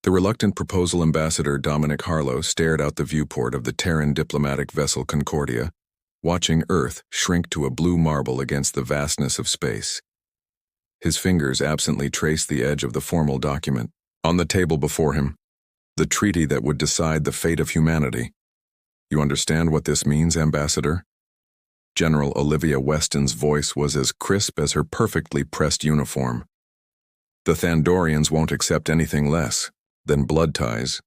The reluctant proposal ambassador Dominic Harlow stared out the viewport of the Terran diplomatic vessel Concordia, watching Earth shrink to a blue marble against the vastness of space. His fingers absently traced the edge of the formal document. On the table before him, the treaty that would decide the fate of humanity. You understand what this means, Ambassador? General Olivia Weston's voice was as crisp as her perfectly pressed uniform. The Thandorians won't accept anything less than blood ties.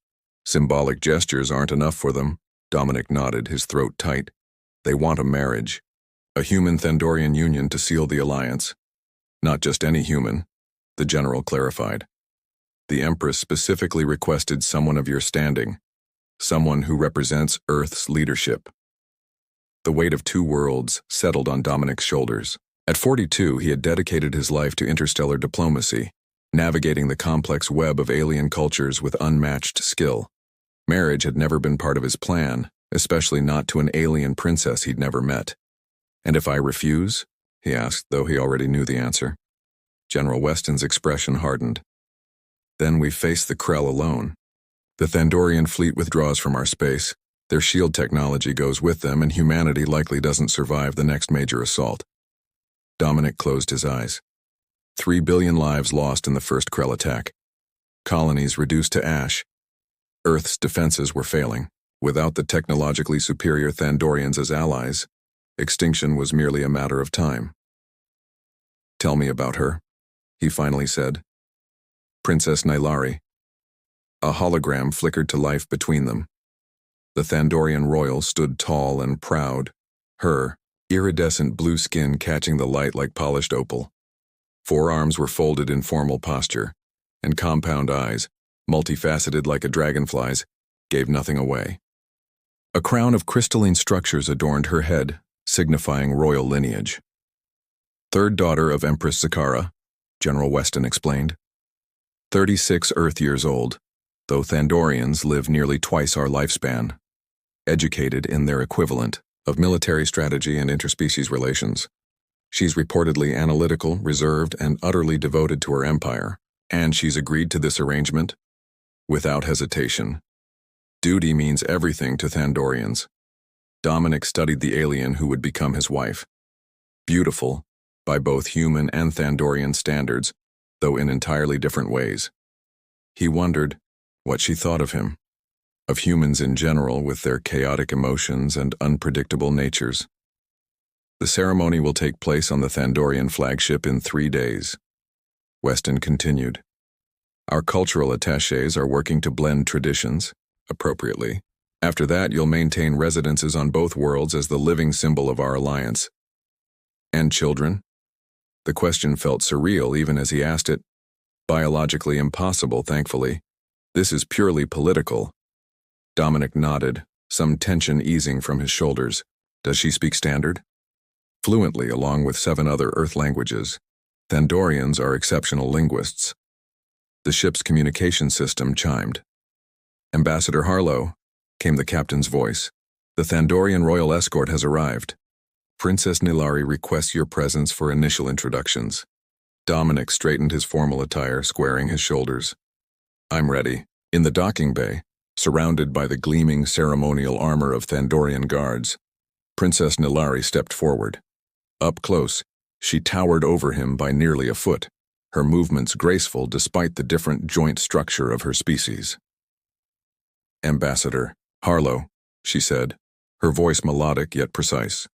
Symbolic gestures aren't enough for them. Dominic nodded, his throat tight. They want a marriage, a human Thandorian union to seal the alliance. Not just any human, the general clarified. The Empress specifically requested someone of your standing, someone who represents Earth's leadership. The weight of two worlds settled on Dominic's shoulders. At 42, he had dedicated his life to interstellar diplomacy, navigating the complex web of alien cultures with unmatched skill. Marriage had never been part of his plan, especially not to an alien princess he'd never met. And if I refuse? He asked, though he already knew the answer. General Weston's expression hardened. Then we face the Krell alone. The Thandorian fleet withdraws from our space, their shield technology goes with them, and humanity likely doesn't survive the next major assault. Dominic closed his eyes. 3 billion lives lost in the first Krell attack. Colonies reduced to ash. Earth's defenses were failing. Without the technologically superior Thandorians as allies, extinction was merely a matter of time. Tell me about her, he finally said. Princess Nylari. A hologram flickered to life between them. The Thandorian royal stood tall and proud, her iridescent blue skin catching the light like polished opal. Forearms were folded in formal posture, and compound eyes, multifaceted like a dragonfly's, gave nothing away. A crown of crystalline structures adorned her head, signifying royal lineage. Third daughter of Empress Zakara, General Weston explained. 36 Earth years old, though Thandorians live nearly twice our lifespan. Educated in their equivalent of military strategy and interspecies relations. She's reportedly analytical, reserved, and utterly devoted to her empire, and she's agreed to this arrangement without hesitation. Duty means everything to Thandorians. Dominic studied the alien who would become his wife. Beautiful, by both human and Thandorian standards, though in entirely different ways. He wondered what she thought of him, of humans in general with their chaotic emotions and unpredictable natures. The ceremony will take place on the Thandorian flagship in 3 days. Weston continued. Our cultural attachés are working to blend traditions, appropriately. After that, you'll maintain residences on both worlds as the living symbol of our alliance. And children? The question felt surreal even as he asked it. Biologically impossible, thankfully. This is purely political. Dominic nodded, some tension easing from his shoulders. Does she speak Standard? Fluently, along with 7 other Earth languages. Thandorians are exceptional linguists. The ship's communication system chimed. Ambassador Harlow, came the captain's voice. The Thandorian royal escort has arrived. Princess Nylari requests your presence for initial introductions. Dominic straightened his formal attire, squaring his shoulders. I'm ready. In the docking bay, surrounded by the gleaming ceremonial armor of Thandorian guards, Princess Nylari stepped forward. Up close, she towered over him by nearly a foot, her movements graceful despite the different joint structure of her species. Ambassador Harlow, she said, her voice melodic yet precise.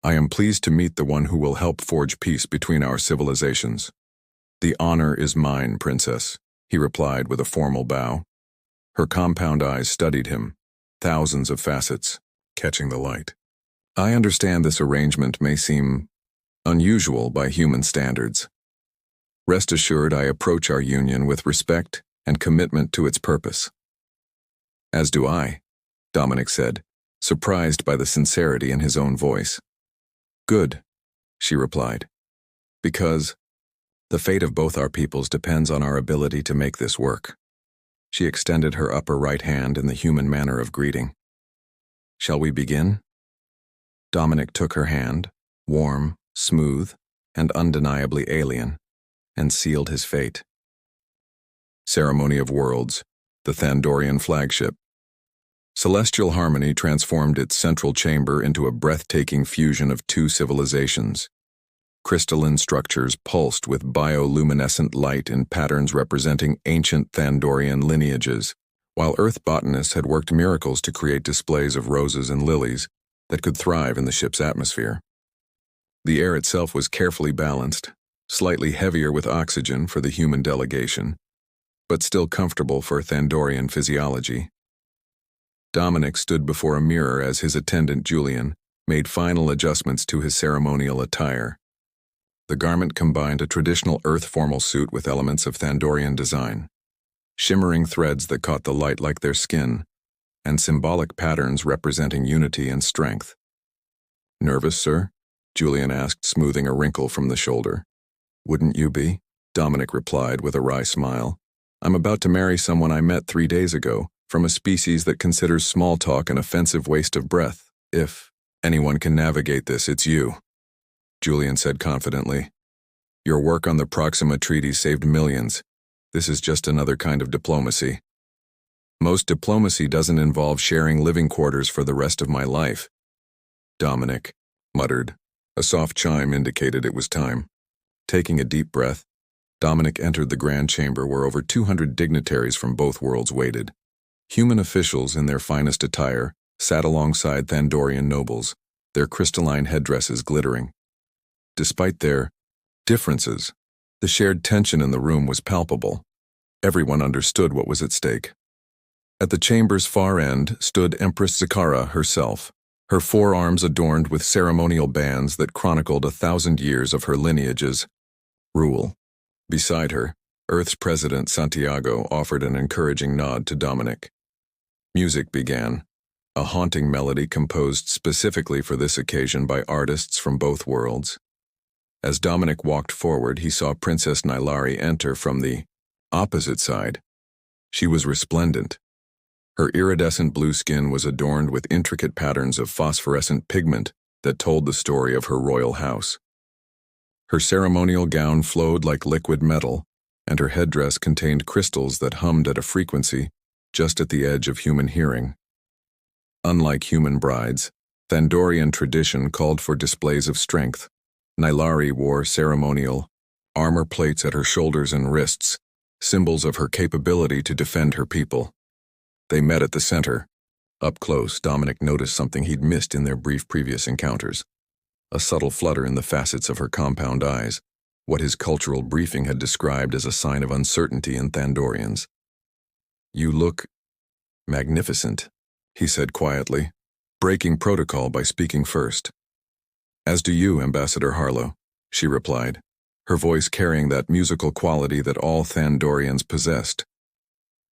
I am pleased to meet the one who will help forge peace between our civilizations. The honor is mine, Princess, he replied with a formal bow. Her compound eyes studied him, thousands of facets, catching the light. I understand this arrangement may seem unusual by human standards. Rest assured I approach our union with respect and commitment to its purpose. As do I, Dominic said, surprised by the sincerity in his own voice. Good, she replied, because the fate of both our peoples depends on our ability to make this work. She extended her upper right hand in the human manner of greeting. Shall we begin? Dominic took her hand, warm, smooth, and undeniably alien, and sealed his fate. Ceremony of Worlds, the Thandorian flagship. Celestial harmony transformed its central chamber into a breathtaking fusion of two civilizations. Crystalline structures pulsed with bioluminescent light in patterns representing ancient Thandorian lineages, while Earth botanists had worked miracles to create displays of roses and lilies that could thrive in the ship's atmosphere. The air itself was carefully balanced, slightly heavier with oxygen for the human delegation, but still comfortable for Thandorian physiology. Dominic stood before a mirror as his attendant Julian made final adjustments to his ceremonial attire. The garment combined a traditional Earth formal suit with elements of Thandorian design, shimmering threads that caught the light like their skin, and symbolic patterns representing unity and strength. "Nervous, sir?" Julian asked, smoothing a wrinkle from the shoulder. "Wouldn't you be?" Dominic replied with a wry smile. "I'm about to marry someone I met 3 days ago, from a species that considers small talk an offensive waste of breath. If anyone can navigate this, it's you," Julian said confidently. "Your work on the Proxima Treaty saved millions. This is just another kind of diplomacy. Most diplomacy doesn't involve sharing living quarters for the rest of my life," Dominic muttered. A soft chime indicated it was time. Taking a deep breath, Dominic entered the grand chamber where over 200 dignitaries from both worlds waited. Human officials in their finest attire sat alongside Thandorian nobles, their crystalline headdresses glittering. Despite their differences, the shared tension in the room was palpable. Everyone understood what was at stake. At the chamber's far end stood Empress Zakara herself, her forearms adorned with ceremonial bands that chronicled 1,000 years of her lineage's rule. Beside her, Earth's President Santiago offered an encouraging nod to Dominic. Music began, a haunting melody composed specifically for this occasion by artists from both worlds. As Dominic walked forward, he saw Princess Nylari enter from the opposite side. She was resplendent. Her iridescent blue skin was adorned with intricate patterns of phosphorescent pigment that told the story of her royal house. Her ceremonial gown flowed like liquid metal, and her headdress contained crystals that hummed at a frequency just at the edge of human hearing. Unlike human brides, Thandorian tradition called for displays of strength. Nylari wore ceremonial armor plates at her shoulders and wrists, symbols of her capability to defend her people. They met at the center. Up close, Dominic noticed something he'd missed in their brief previous encounters. A subtle flutter in the facets of her compound eyes, what his cultural briefing had described as a sign of uncertainty in Thandorians. "You look magnificent," he said quietly, breaking protocol by speaking first. "As do you, Ambassador Harlow," she replied, her voice carrying that musical quality that all Thandorians possessed.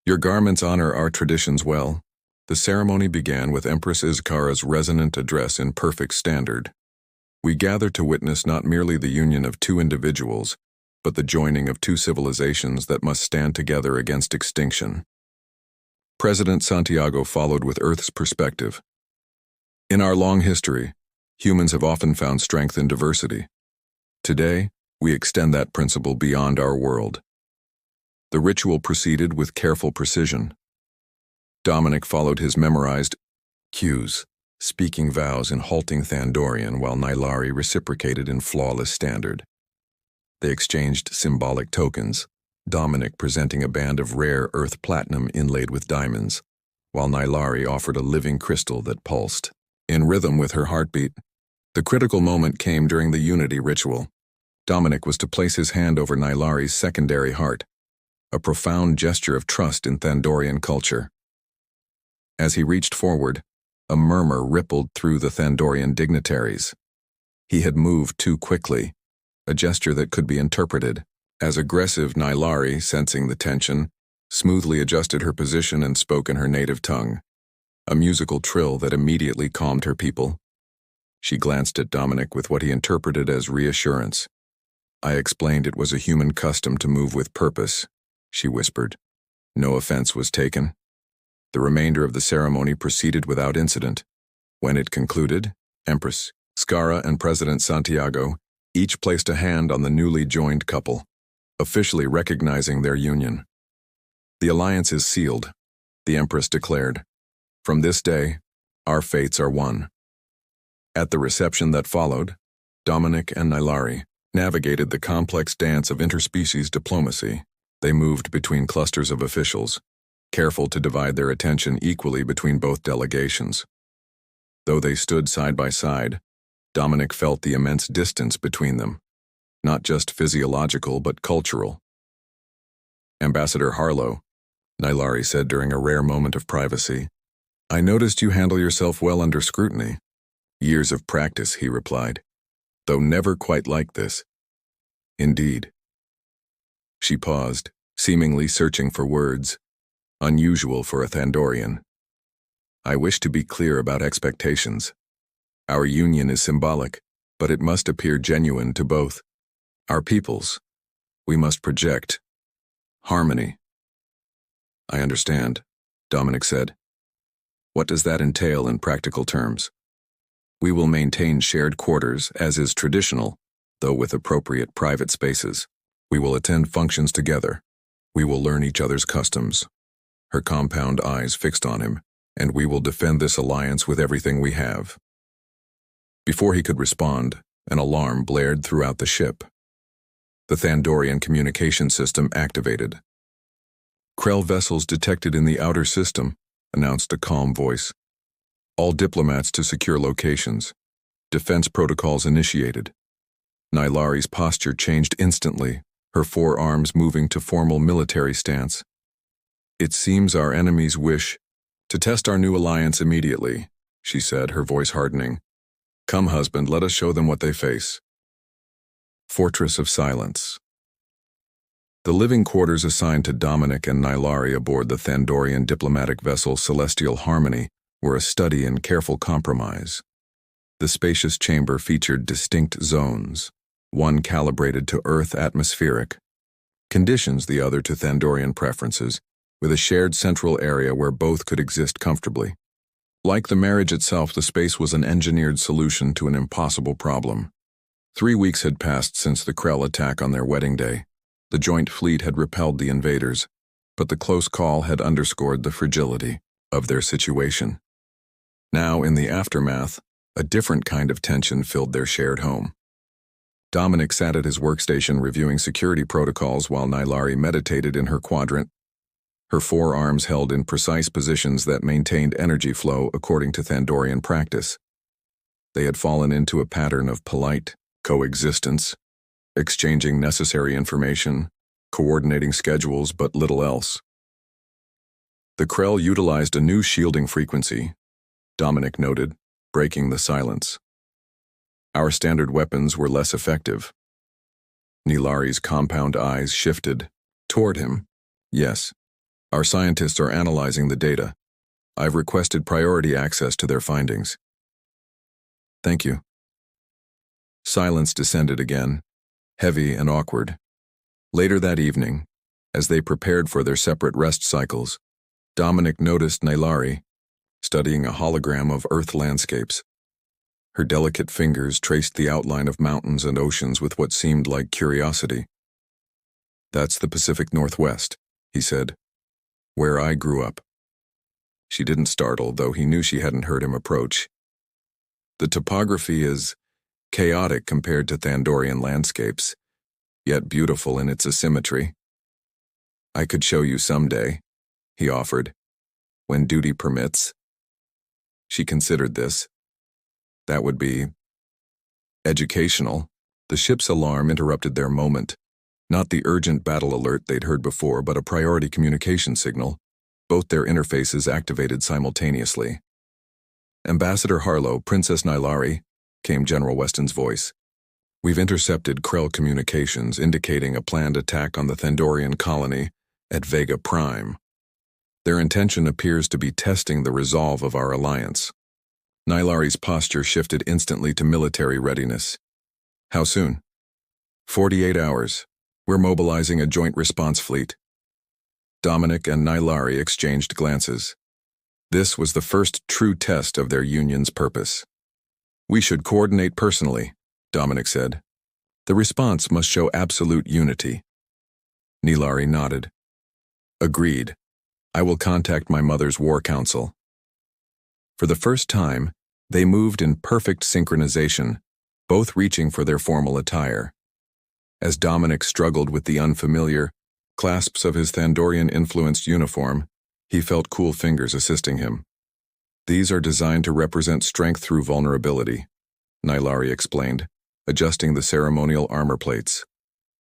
"Your garments honor our traditions well." The ceremony began with Empress Izkara's resonant address in perfect standard. "We gather to witness not merely the union of two individuals, but the joining of two civilizations that must stand together against extinction." President Santiago followed with Earth's perspective. "In our long history, humans have often found strength in diversity. Today, we extend that principle beyond our world." The ritual proceeded with careful precision. Dominic followed his memorized cues, speaking vows in halting Thandorian while Nylari reciprocated in flawless standard. They exchanged symbolic tokens, Dominic presenting a band of rare earth platinum inlaid with diamonds, while Nylari offered a living crystal that pulsed, in rhythm with her heartbeat. The critical moment came during the unity ritual. Dominic was to place his hand over Nylari's secondary heart, a profound gesture of trust in Thandorian culture. As he reached forward, a murmur rippled through the Thandorian dignitaries. He had moved too quickly, a gesture that could be interpreted as aggressive. Nylari, sensing the tension, smoothly adjusted her position and spoke in her native tongue, a musical trill that immediately calmed her people. She glanced at Dominic with what he interpreted as reassurance. "I explained it was a human custom to move with purpose," she whispered. No offense was taken. The remainder of the ceremony proceeded without incident. When it concluded, Empress Skara and President Santiago each placed a hand on the newly joined couple, officially recognizing their union. The alliance is sealed, the Empress declared. From this day, our fates are one. At the reception that followed, Dominic and Nylari navigated the complex dance of interspecies diplomacy. They moved between clusters of officials, careful to divide their attention equally between both delegations. Though they stood side by side, Dominic felt the immense distance between them, not just physiological but cultural. Ambassador Harlow, Nylari said during a rare moment of privacy, "I noticed you handle yourself well under scrutiny." "Years of practice," he replied, "though never quite like this." "Indeed." She paused, seemingly searching for words, unusual for a Thandorian. "I wish to be clear about expectations. Our union is symbolic, but it must appear genuine to both. Our peoples. We must project harmony." "I understand," Dominic said. "What does that entail in practical terms?" "We will maintain shared quarters, as is traditional, though with appropriate private spaces. We will attend functions together. We will learn each other's customs." Her compound eyes fixed on him, "And we will defend this alliance with everything we have." Before he could respond, an alarm blared throughout the ship. The Thandorian communication system activated. "Krell vessels detected in the outer system," announced a calm voice. "All diplomats to secure locations. Defense protocols initiated." Nylari's posture changed instantly, her forearms moving to formal military stance. "It seems our enemies wish to test our new alliance immediately," she said, her voice hardening. "Come, husband, let us show them what they face." Fortress of Silence. The living quarters assigned to Dominic and Nylari aboard the Thandorian diplomatic vessel Celestial Harmony were a study in careful compromise. The spacious chamber featured distinct zones, one calibrated to Earth atmospheric conditions, the other to Thandorian preferences, with a shared central area where both could exist comfortably. Like the marriage itself, the space was an engineered solution to an impossible problem. 3 weeks had passed since the Krell attack on their wedding day. The joint fleet had repelled the invaders, but the close call had underscored the fragility of their situation. Now, in the aftermath, a different kind of tension filled their shared home. Dominic sat at his workstation reviewing security protocols while Nylari meditated in her quadrant, her forearms held in precise positions that maintained energy flow according to Thandorian practice. They had fallen into a pattern of polite coexistence, exchanging necessary information, coordinating schedules, but little else. The Krell utilized a new shielding frequency, Dominic noted, breaking the silence. "Our standard weapons were less effective." Nylari's compound eyes shifted toward him. "Yes. Our scientists are analyzing the data. I've requested priority access to their findings." "Thank you." Silence descended again, heavy and awkward. Later that evening, as they prepared for their separate rest cycles, Dominic noticed Nylari studying a hologram of Earth landscapes. Her delicate fingers traced the outline of mountains and oceans with what seemed like curiosity. "That's the Pacific Northwest," he said, "where I grew up." She didn't startle, though he knew she hadn't heard him approach. "The topography is chaotic compared to Thandorian landscapes, yet beautiful in its asymmetry. I could show you someday," he offered, "when duty permits." She considered this. That would be educational. The ship's alarm interrupted their moment. Not the urgent battle alert they'd heard before, but a priority communication signal. Both their interfaces activated simultaneously. "Ambassador Harlow, Princess Nylari," came General Weston's voice. "We've intercepted Krell communications indicating a planned attack on the Thandorian colony at Vega Prime. Their intention appears to be testing the resolve of our alliance." Nylari's posture shifted instantly to military readiness. "How soon?" 48 hours. We're mobilizing a joint response fleet." Dominic and Nylari exchanged glances. This was the first true test of their union's purpose. "We should coordinate personally," Dominic said. "The response must show absolute unity." Nylari nodded. Agreed. I will contact my mother's war council. For the first time, they moved in perfect synchronization, both reaching for their formal attire. As Dominic struggled with the unfamiliar clasps of his Thandorian-influenced uniform, he felt cool fingers assisting him. These are designed to represent strength through vulnerability, Nylari explained, adjusting the ceremonial armor plates.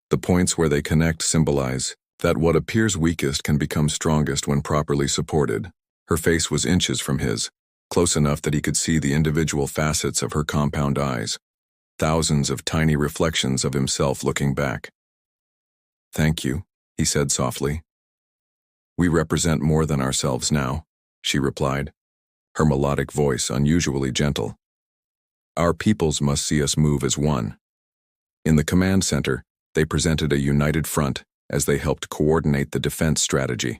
The points where they connect symbolize that what appears weakest can become strongest when properly supported. Her face was inches from his, close enough that he could see the individual facets of her compound eyes, thousands of tiny reflections of himself looking back. "Thank you," he said softly. "We represent more than ourselves now," she replied, her melodic voice unusually gentle. "Our peoples must see us move as one." In the command center, they presented a united front as they helped coordinate the defense strategy.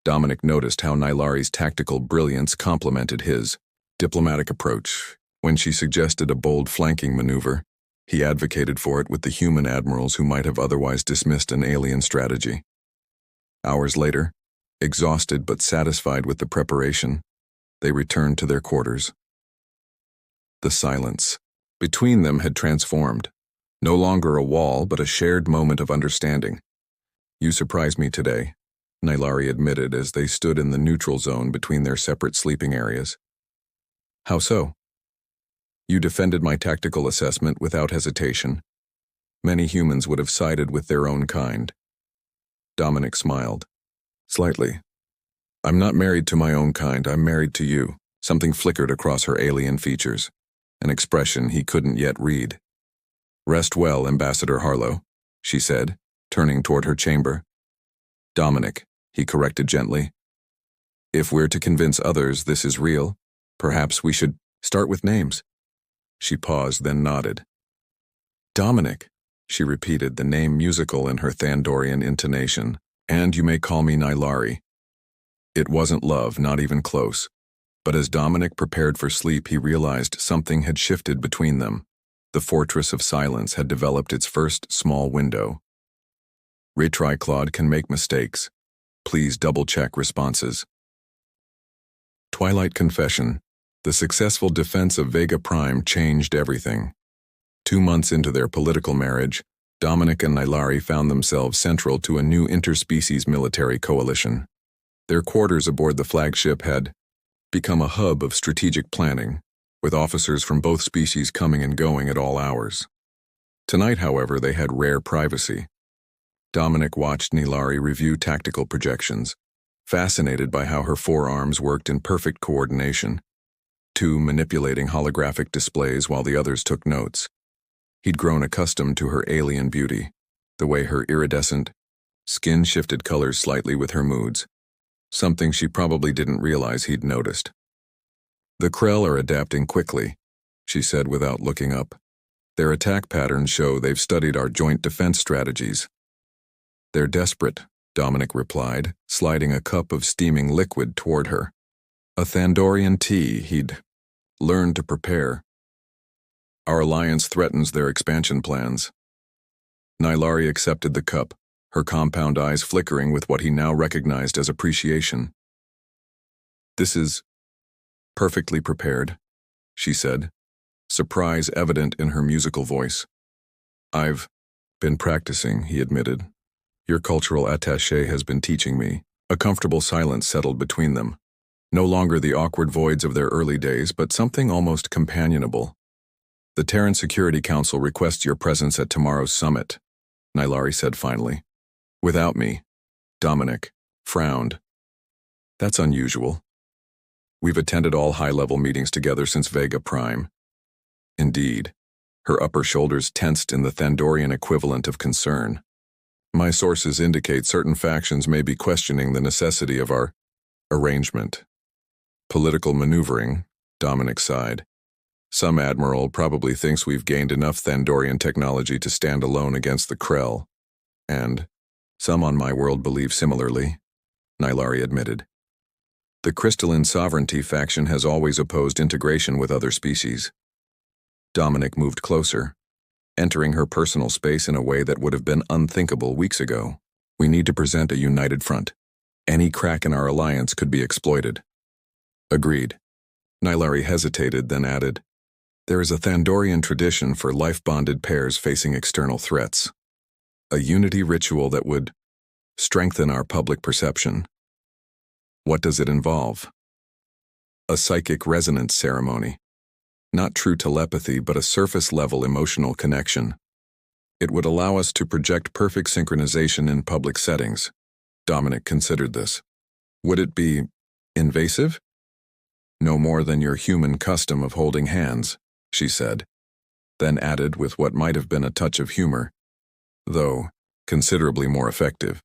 Dominic noticed how Nylari's tactical brilliance complemented his diplomatic approach. When she suggested a bold flanking maneuver, he advocated for it with the human admirals who might have otherwise dismissed an alien strategy. Hours later, exhausted but satisfied with the preparation, they returned to their quarters. The silence between them had transformed, no longer a wall but a shared moment of understanding. "You surprised me today," Nylari admitted as they stood in the neutral zone between their separate sleeping areas. "How so?" "You defended my tactical assessment without hesitation. Many humans would have sided with their own kind." Dominic smiled. "Slightly. I'm not married to my own kind, I'm married to you." Something flickered across her alien features, an expression he couldn't yet read. "Rest well, Ambassador Harlow," she said, turning toward her chamber. "Dominic," he corrected gently. "If we're to convince others this is real, perhaps we should start with names." She paused, then nodded. "Dominic," she repeated, the name musical in her Thandorian intonation. "And you may call me Nylari." It wasn't love, not even close. But as Dominic prepared for sleep, he realized something had shifted between them. The fortress of silence had developed its first small window. "Retry, Claude can make mistakes. Please double-check responses." Twilight Confession. The successful defense of Vega Prime changed everything. 2 months into their political marriage, Dominic and Nylari found themselves central to a new interspecies military coalition. Their quarters aboard the flagship had become a hub of strategic planning, with officers from both species coming and going at all hours. Tonight, however, they had rare privacy. Dominic watched Nylari review tactical projections, fascinated by how her forearms worked in perfect coordination, two manipulating holographic displays while the others took notes. He'd grown accustomed to her alien beauty, the way her iridescent skin shifted colors slightly with her moods, something she probably didn't realize he'd noticed. "The Krell are adapting quickly," she said without looking up. "Their attack patterns show they've studied our joint defense strategies." "They're desperate," Dominic replied, sliding a cup of steaming liquid toward her. A Thandorian tea he'd learned to prepare. "Our alliance threatens their expansion plans." Nylari accepted the cup, her compound eyes flickering with what he now recognized as appreciation. "This is perfectly prepared," she said, surprise evident in her musical voice. "I've been practicing," he admitted. "Your cultural attaché has been teaching me." A comfortable silence settled between them. No longer the awkward voids of their early days, but something almost companionable. "The Terran Security Council requests your presence at tomorrow's summit," Nylari said finally. "Without me." Dominic frowned. "That's unusual. We've attended all high-level meetings together since Vega Prime." "Indeed." Her upper shoulders tensed in the Thandorian equivalent of concern. "My sources indicate certain factions may be questioning the necessity of our arrangement." "Political maneuvering," Dominic sighed. "Some admiral probably thinks we've gained enough Thandorian technology to stand alone against the Krell. And some on my world believe similarly," Nylari admitted. "The crystalline sovereignty faction has always opposed integration with other species." Dominic moved closer, entering her personal space in a way that would have been unthinkable weeks ago. We need to present a united front. Any crack in our alliance could be exploited. Agreed. Nylari hesitated, then added, There is a Thandorian tradition for life-bonded pairs facing external threats. A unity ritual that would strengthen our public perception. What does it involve? A psychic resonance ceremony. Not true telepathy, but a surface-level emotional connection. It would allow us to project perfect synchronization in public settings. Dominic considered this. Would it be invasive? No more than your human custom of holding hands, she said, then added with what might have been a touch of humor, though considerably more effective.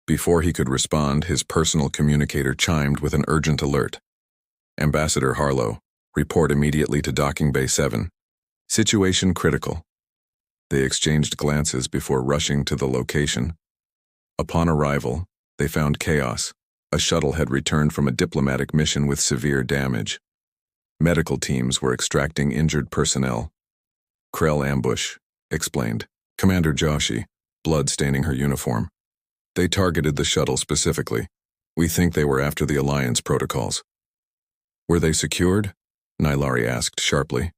Before he could respond, his personal communicator chimed with an urgent alert. Ambassador Harlow, report immediately to Docking Bay 7. Situation critical. They exchanged glances before rushing to the location. Upon arrival, they found chaos. A shuttle had returned from a diplomatic mission with severe damage. Medical teams were extracting injured personnel. Krell ambush, explained Commander Joshi, blood staining her uniform. They targeted the shuttle specifically. We think they were after the Alliance protocols. Were they secured? Nylari asked sharply.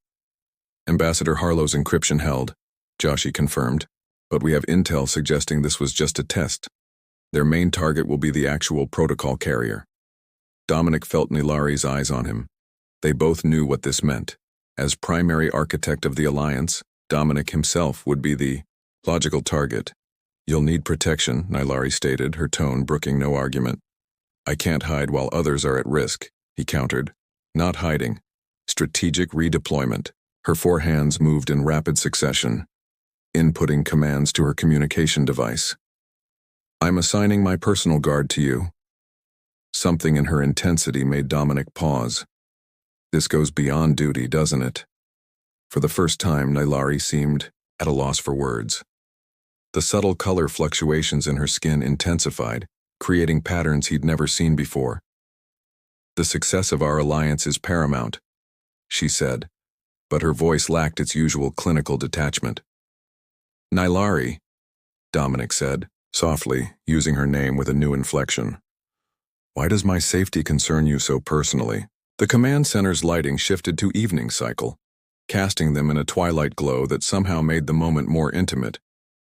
Ambassador Harlow's encryption held, Joshi confirmed, but we have intel suggesting this was just a test. Their main target will be the actual protocol carrier. Dominic felt Nylari's eyes on him. They both knew what this meant. As primary architect of the Alliance, Dominic himself would be the logical target. You'll need protection, Nylari stated, her tone brooking no argument. I can't hide while others are at risk, he countered. Not hiding. Strategic redeployment. Her four hands moved in rapid succession, inputting commands to her communication device. I'm assigning my personal guard to you. Something in her intensity made Dominic pause. This goes beyond duty, doesn't it? For the first time, Nylari seemed at a loss for words. The subtle color fluctuations in her skin intensified, creating patterns he'd never seen before. The success of our alliance is paramount, she said, but her voice lacked its usual clinical detachment. Nylari, Dominic said, softly, using her name with a new inflection. Why does my safety concern you so personally? The command center's lighting shifted to evening cycle, casting them in a twilight glow that somehow made the moment more intimate,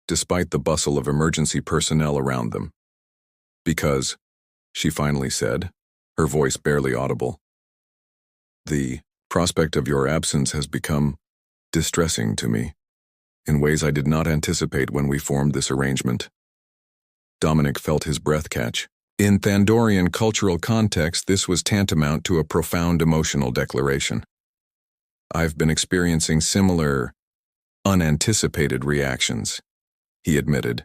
despite the bustle of emergency personnel around them. Because, she finally said, her voice barely audible, the prospect of your absence has become distressing to me, in ways I did not anticipate when we formed this arrangement. Dominic felt his breath catch. In Thandorian cultural context, this was tantamount to a profound emotional declaration. I've been experiencing similar, unanticipated reactions, he admitted.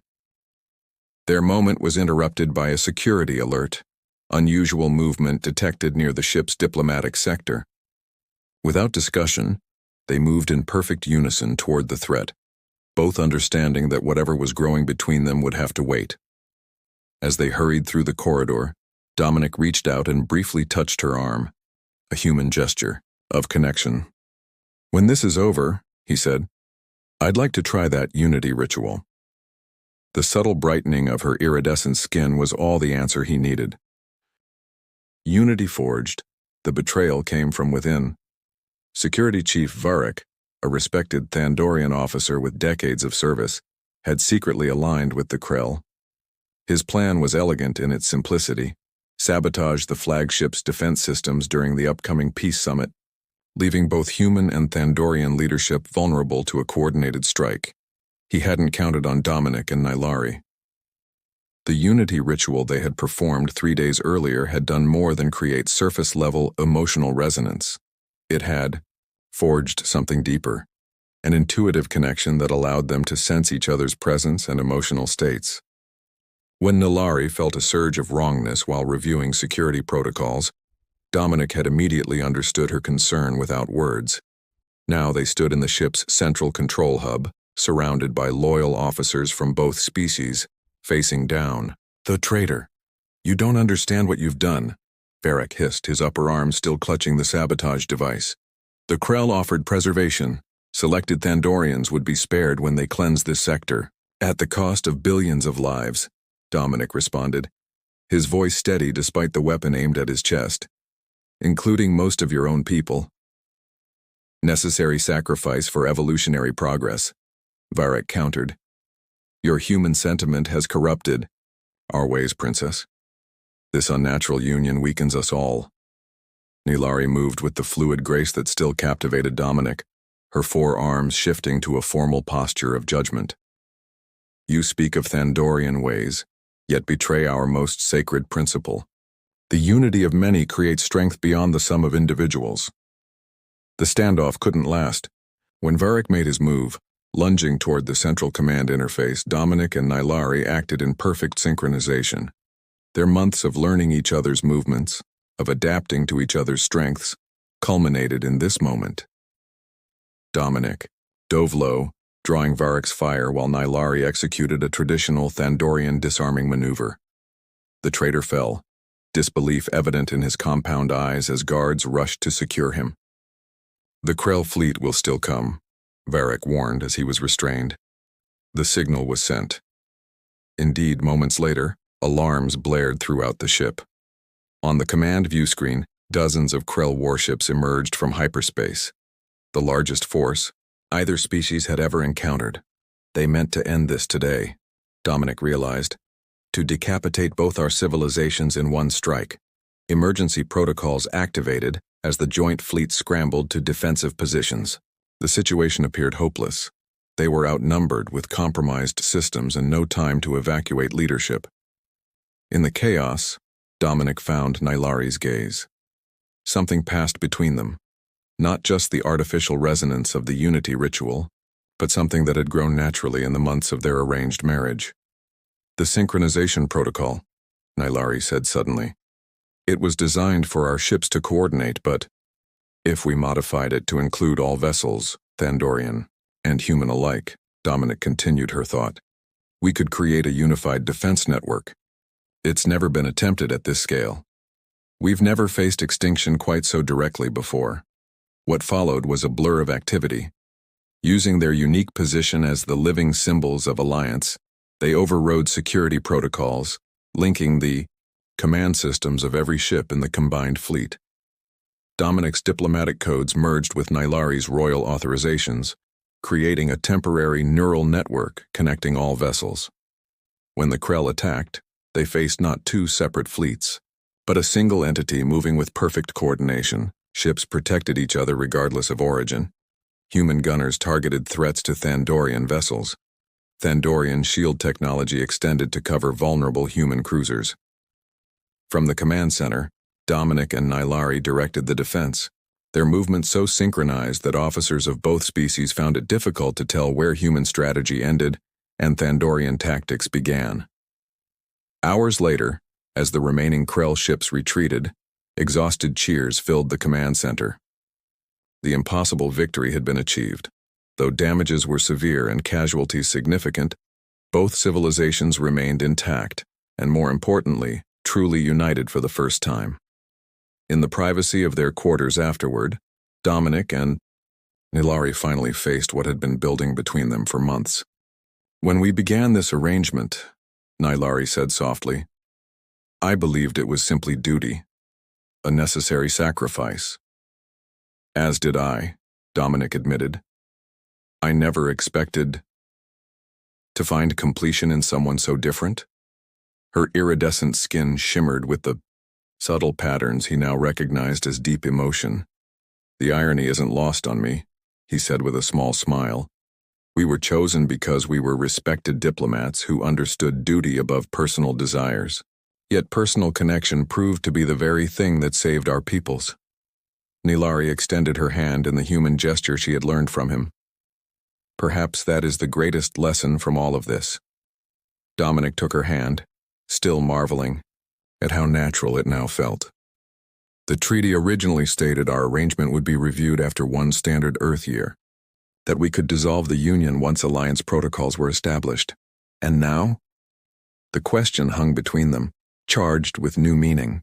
Their moment was interrupted by a security alert, unusual movement detected near the ship's diplomatic sector. Without discussion, they moved in perfect unison toward the threat, both understanding that whatever was growing between them would have to wait. As they hurried through the corridor, Dominic reached out and briefly touched her arm, a human gesture of connection. When this is over, he said, I'd like to try that unity ritual. The subtle brightening of her iridescent skin was all the answer he needed. Unity forged, the betrayal came from within. Security Chief Varric, a respected Thandorian officer with decades of service, had secretly aligned with the Krell. His plan was elegant in its simplicity: sabotage the flagship's defense systems during the upcoming peace summit, leaving both human and Thandorian leadership vulnerable to a coordinated strike. He hadn't counted on Dominic and Nylari. The unity ritual they had performed 3 days earlier had done more than create surface-level emotional resonance. It had forged something deeper, an intuitive connection that allowed them to sense each other's presence and emotional states. When Nylari felt a surge of wrongness while reviewing security protocols, Dominic had immediately understood her concern without words. Now they stood in the ship's central control hub, surrounded by loyal officers from both species, facing down. The traitor. You don't understand what you've done, Varric hissed, his upper arm still clutching the sabotage device. The Krell offered preservation. Selected Thandorians would be spared when they cleansed this sector, at the cost of billions of lives. Dominic responded, his voice steady despite the weapon aimed at his chest. Including most of your own people. Necessary sacrifice for evolutionary progress, Varric countered. Your human sentiment has corrupted our ways, Princess. This unnatural union weakens us all. Nilari moved with the fluid grace that still captivated Dominic, her forearms shifting to a formal posture of judgment. You speak of Thandorian ways, yet betray our most sacred principle. The unity of many creates strength beyond the sum of individuals. The standoff couldn't last. When Varric made his move, lunging toward the central command interface, Dominic and Nilari acted in perfect synchronization. Their months of learning each other's movements, of adapting to each other's strengths, culminated in this moment. Dominic dove low, drawing Varric's fire while Nilari executed a traditional Thandorian disarming maneuver. The traitor fell, disbelief evident in his compound eyes as guards rushed to secure him. The Krell fleet will still come, Varric warned as he was restrained. The signal was sent. Indeed, moments later, alarms blared throughout the ship. On the command view screen, dozens of Krell warships emerged from hyperspace. The largest force either species had ever encountered. They meant to end this today, Dominic realized. To decapitate both our civilizations in one strike. Emergency protocols activated as the joint fleet scrambled to defensive positions. The situation appeared hopeless. They were outnumbered with compromised systems and no time to evacuate leadership. In the chaos, Dominic found Nilari's gaze. Something passed between them. Not just the artificial resonance of the unity ritual, but something that had grown naturally in the months of their arranged marriage. The synchronization protocol, Nilari said suddenly. It was designed for our ships to coordinate, but if we modified it to include all vessels, Thandorian and human alike, Dominic continued her thought, we could create a unified defense network. It's never been attempted at this scale. We've never faced extinction quite so directly before. What followed was a blur of activity. Using their unique position as the living symbols of alliance, they overrode security protocols, linking the command systems of every ship in the combined fleet. Dominic's diplomatic codes merged with Nilari's royal authorizations, creating a temporary neural network connecting all vessels. When the Krell attacked, they faced not two separate fleets, but a single entity moving with perfect coordination. Ships protected each other regardless of origin. Human gunners targeted threats to Thandorian vessels. Thandorian shield technology extended to cover vulnerable human cruisers. From the command center, Dominic and Nilari directed the defense, their movements so synchronized that officers of both species found it difficult to tell where human strategy ended and Thandorian tactics began. Hours later, as the remaining Krell ships retreated, exhausted cheers filled the command center. The impossible victory had been achieved. Though damages were severe and casualties significant, both civilizations remained intact, and more importantly, truly united for the first time. In the privacy of their quarters afterward, Dominic and Nilari finally faced what had been building between them for months. When we began this arrangement, Nilari said softly, I believed it was simply duty, a necessary sacrifice. As did I, Dominic admitted. I never expected to find completion in someone so different. Her iridescent skin shimmered with the subtle patterns he now recognized as deep emotion. The irony isn't lost on me, he said with a small smile. We were chosen because we were respected diplomats who understood duty above personal desires. Yet personal connection proved to be the very thing that saved our peoples. Nilari extended her hand in the human gesture she had learned from him. Perhaps that is the greatest lesson from all of this. Dominic took her hand, still marveling at how natural it now felt. The treaty originally stated our arrangement would be reviewed after one standard Earth year, that we could dissolve the Union once Alliance protocols were established. And now? The question hung between them, charged with new meaning.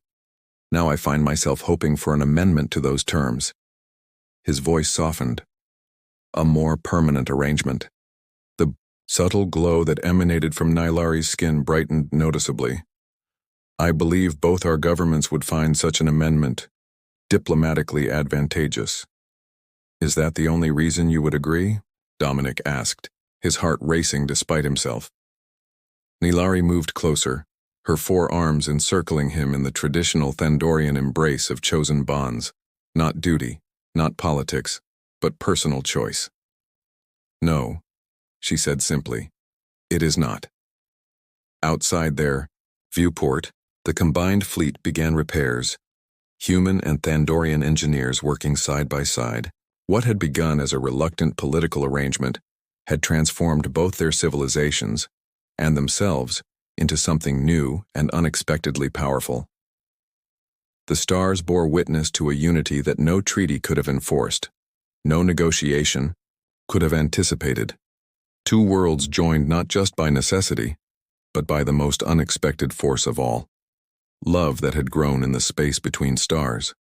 Now I find myself hoping for an amendment to those terms. His voice softened. A more permanent arrangement. The Subtle glow that emanated from Nilari's skin brightened noticeably. I believe both our governments would find such an amendment diplomatically advantageous. Is that the only reason you would agree? Dominic asked, his heart racing despite himself. Nilari moved closer, her 4 arms encircling him in the traditional Thandorian embrace of chosen bonds, not duty, not politics, but personal choice. No, she said simply, it is not. Outside their viewport, the combined fleet began repairs, human and Thandorian engineers working side by side. What had begun as a reluctant political arrangement had transformed both their civilizations and themselves into something new and unexpectedly powerful. The stars bore witness to a unity that no treaty could have enforced, no negotiation could have anticipated. 2 worlds joined not just by necessity, but by the most unexpected force of all, love that had grown in the space between stars.